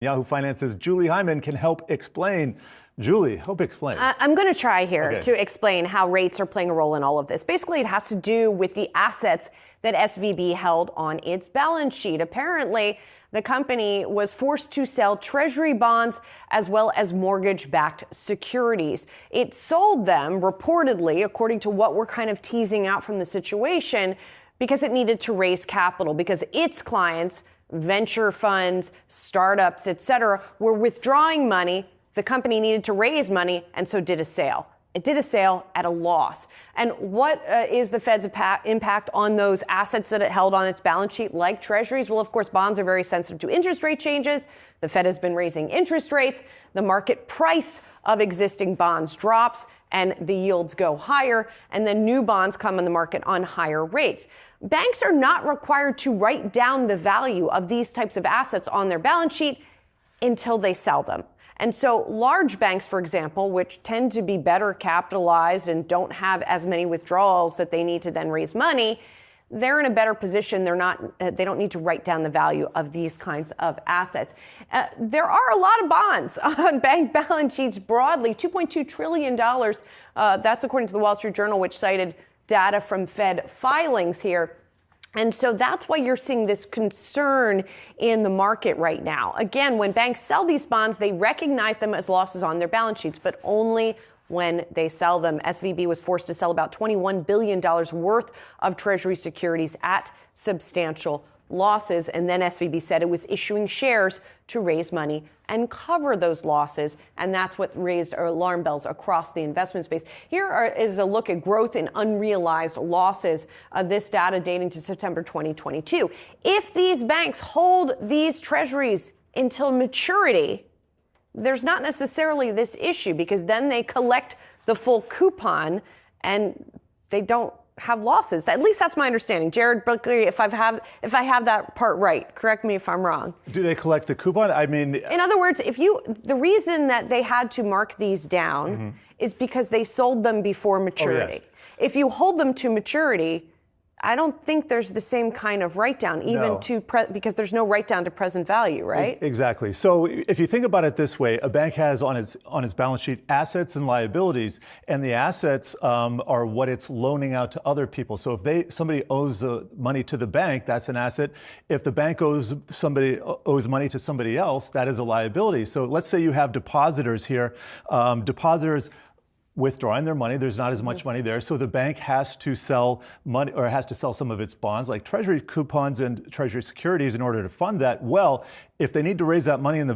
Yahoo Finance's Julie Hyman can help explain. Julie, help explain. I'm going to try here to explain how rates are playing a role in all of this. Basically, it has to do with the assets that SVB held on its balance sheet. Apparently, the company was forced to sell treasury bonds as well as mortgage-backed securities. It sold them, reportedly, according to what we're kind of teasing out from the situation, because it needed to raise capital, because its clients, venture funds, startups, etc., were withdrawing money. The company needed to raise money and so did a sale. It did a sale at a loss. And what is the Fed's impact on those assets that it held on its balance sheet, like treasuries? Well, of course, bonds are very sensitive to interest rate changes. The Fed has been raising interest rates. The market price of existing bonds drops and the yields go higher. And then new bonds come on the market on higher rates. Banks are not required to write down the value of these types of assets on their balance sheet until they sell them. And so large banks, for example, which tend to be better capitalized and don't have as many withdrawals that they need to then raise money, they're in a better position. They don't need to write down the value of these kinds of assets. There are a lot of bonds on bank balance sheets broadly, $2.2 trillion. That's according to the Wall Street Journal, which cited data from Fed filings here. And so that's why you're seeing this concern in the market right now. Again, when banks sell these bonds, they recognize them as losses on their balance sheets, but only when they sell them. SVB was forced to sell about $21 billion worth of Treasury securities at substantial losses. And then SVB said it was issuing shares to raise money and cover those losses. And that's what raised alarm bells across the investment space. Here is a look at growth in unrealized losses. This data dating to September 2022. If these banks hold these treasuries until maturity, there's not necessarily this issue because then they collect the full coupon and they don't have losses. At least that's my understanding. Jared Buckley, if I have that part right, correct me if I'm wrong. Do they collect the coupon? I mean, in other words, the reason that they had to mark these down is because they sold them before maturity. Oh, yes. If you hold them to maturity, I don't think there's the same kind of write-down, even because there's no write-down to present value, right? Exactly. So if you think about it this way, a bank has on its balance sheet assets and liabilities, and the assets are what it's loaning out to other people. So if somebody owes money to the bank, that's an asset. If the bank owes money to somebody else, that is a liability. So let's say you have depositors here. Depositors withdrawing their money, there's not as much money there, so the bank has to sell money or has to sell some of its bonds like treasury coupons and treasury securities in order to fund that. Well, if they need to raise that money in the